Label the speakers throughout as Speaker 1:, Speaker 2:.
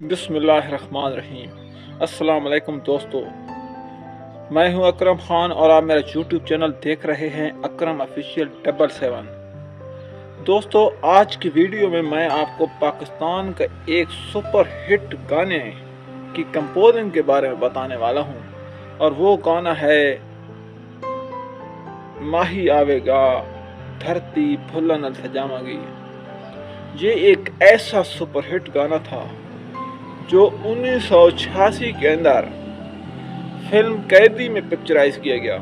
Speaker 1: बिस्मिल्लाहिर्रहमानिर्रहीम। अस्सलाम वालेकुम दोस्तों, मैं हूं अकरम ख़ान और आप मेरा यूट्यूब चैनल देख रहे हैं अकरम ऑफिशियल 777। दोस्तों, आज की वीडियो में मैं आपको पाकिस्तान का एक सुपर हिट गाने की कंपोजिंग के बारे में बताने वाला हूं, और वो गाना है माही आवेगा धरती फुल्ला न सजावांगी। ये एक ऐसा सुपर हिट गाना था जो 1986 के अंदर फिल्म कैदी में पिक्चराइज किया गया,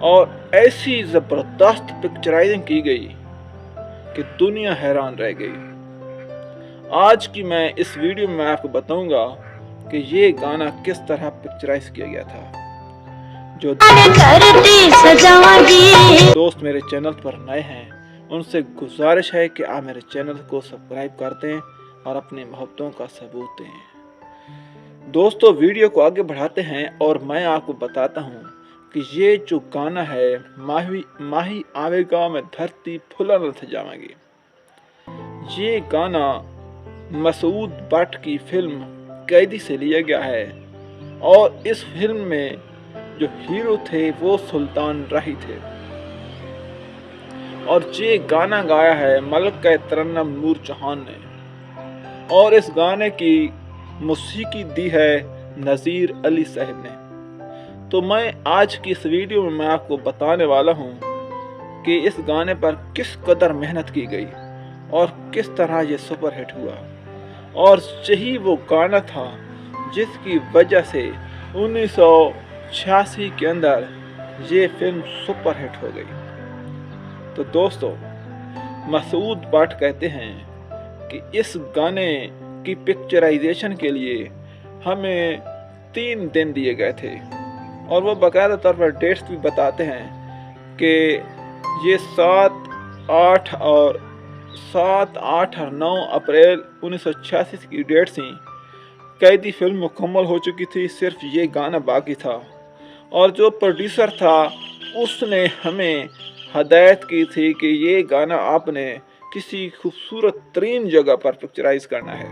Speaker 1: और ऐसी जबरदस्त पिक्चराइजिंग की गई कि दुनिया हैरान रह गई। आज की मैं इस वीडियो में आपको बताऊंगा कि ये गाना किस तरह पिक्चराइज किया गया था। जो दोस्त मेरे चैनल पर नए हैं, उनसे गुजारिश है कि आप मेरे चैनल को सब्सक्राइब कर दें और अपनी मोहब्बतों का सबूत दें। दोस्तों, वीडियो को आगे बढ़ाते हैं और मैं आपको बताता हूं कि ये जो गाना है माही आवेगा में धरती फुल्ला न सजावांगी, ये गाना मसूद भट्ट की फिल्म कैदी से लिया गया है, और इस फिल्म में जो हीरो थे वो सुल्तान राही थे, और ये गाना गाया है मलका तरन्नुम नूर जहान ने, और इस गाने की मौसीकी दी है नज़ीर अली साहब ने। तो मैं आज की इस वीडियो में मैं आपको बताने वाला हूं कि इस गाने पर किस कदर मेहनत की गई और किस तरह ये सुपर हिट हुआ, और यही वो गाना था जिसकी वजह से 1986 के अंदर ये फिल्म सुपर हिट हो गई। तो दोस्तों, मसूद भट्ट कहते हैं कि इस गाने की पिक्चराइजेशन के लिए हमें 3 दिन दिए गए थे, और वो बाकायदा तौर पर डेट्स भी बताते हैं कि ये 7, 8 और 9 अप्रैल 1986 की डेट थी। कैदी फिल्म मुकम्मल हो चुकी थी, सिर्फ ये गाना बाकी था, और जो प्रोड्यूसर था उसने हमें हदायत की थी कि ये गाना आपने किसी खूबसूरत तरीन जगह पर पिक्चराइज करना है।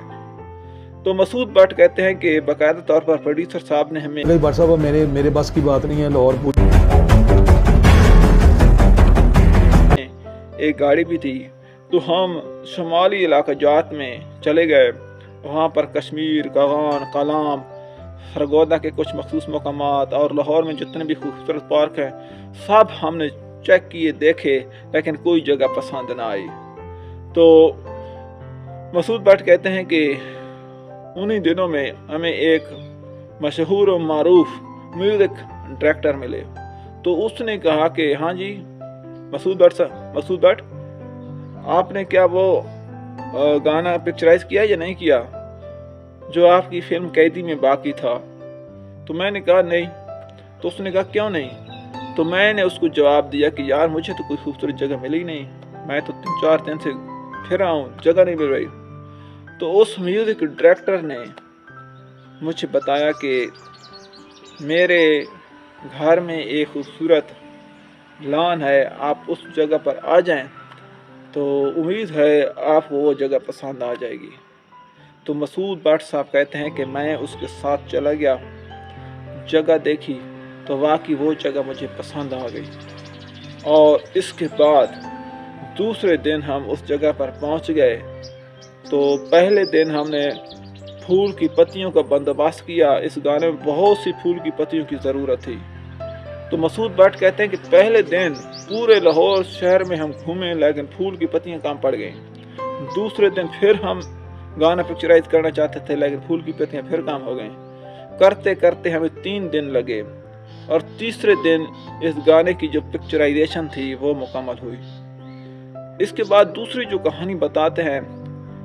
Speaker 1: तो मसूद भट्ट कहते हैं कि बाकायदा तौर पर प्रोड्यूसर साहब ने हमें
Speaker 2: भट्ट साहब मेरे बस की बात नहीं है। लाहौर
Speaker 1: एक गाड़ी भी थी, तो हम शुमाली इलाका जात में चले गए। वहाँ पर कश्मीर, गवान, कलाम, सरगोदा के कुछ मखसूस मकामात और लाहौर में जितने भी खूबसूरत पार्क हैं सब हमने चेक किए, देखे, लेकिन कोई जगह पसंद ना आई। तो मसूद भट्ट कहते हैं कि उन्हीं दिनों में हमें एक मशहूर और मारूफ म्यूजिक डायरेक्टर मिले। तो उसने कहा कि हाँ जी मसूद भट्ट आपने क्या वो गाना पिक्चराइज किया या नहीं किया जो आपकी फिल्म कैदी में बाकी था? तो मैंने कहा नहीं। तो उसने कहा क्यों नहीं? तो मैंने उसको जवाब दिया कि यार मुझे तो कोई खूबसूरत जगह मिली नहीं, मैं तो 3-4 दिन से फिर हूँ, जगह नहीं मिल रही। तो उस म्यूज़िक डायरेक्टर ने मुझे बताया कि मेरे घर में एक खूबसूरत लॉन है, आप उस जगह पर आ जाएं, तो उम्मीद है आपको वो जगह पसंद आ जाएगी। तो मसूद भट्ट साहब कहते हैं कि मैं उसके साथ चला गया, जगह देखी तो वाकई वो जगह मुझे पसंद आ गई, और इसके बाद दूसरे दिन हम उस जगह पर पहुंच गए। तो पहले दिन हमने फूल की पत्तियों का बंदोबस्त किया। इस गाने में बहुत सी फूल की पत्तियों की ज़रूरत थी। तो मसूद भट्ट कहते हैं कि पहले दिन पूरे लाहौर शहर में हम घूमे, लेकिन फूल की पत्तियां कम पड़ गई। दूसरे दिन फिर हम गाना पिक्चराइज करना चाहते थे, लेकिन फूल की पत्तियां फिर कम हो गई। करते करते हमें 3 दिन लगे, और तीसरे दिन इस गाने की जो पिक्चराइजेशन थी वो मुकम्मल हुई। इसके बाद दूसरी जो कहानी बताते हैं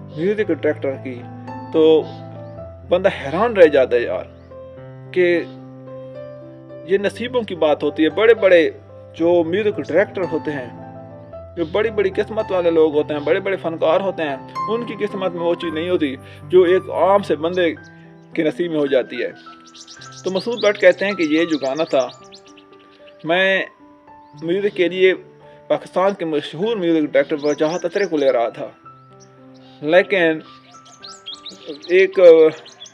Speaker 1: म्यूजिक डायरेक्टर की, तो बंदा हैरान रह जाता है यार कि ये नसीबों की बात होती है। बड़े बड़े जो म्यूजिक डायरेक्टर होते हैं, जो बड़ी बड़ी किस्मत वाले लोग होते हैं, बड़े बड़े फनकार होते हैं, उनकी किस्मत में वो चीज़ नहीं होती जो एक आम से बंदे के नसीब में हो जाती है। तो मसूद भट्ट कहते हैं कि ये जो गाना था, मैं म्यूज़िक के लिए पाकिस्तान के मशहूर म्यूज़िक डायरेक्टर वजाहत अतरे को ले रहा था, लेकिन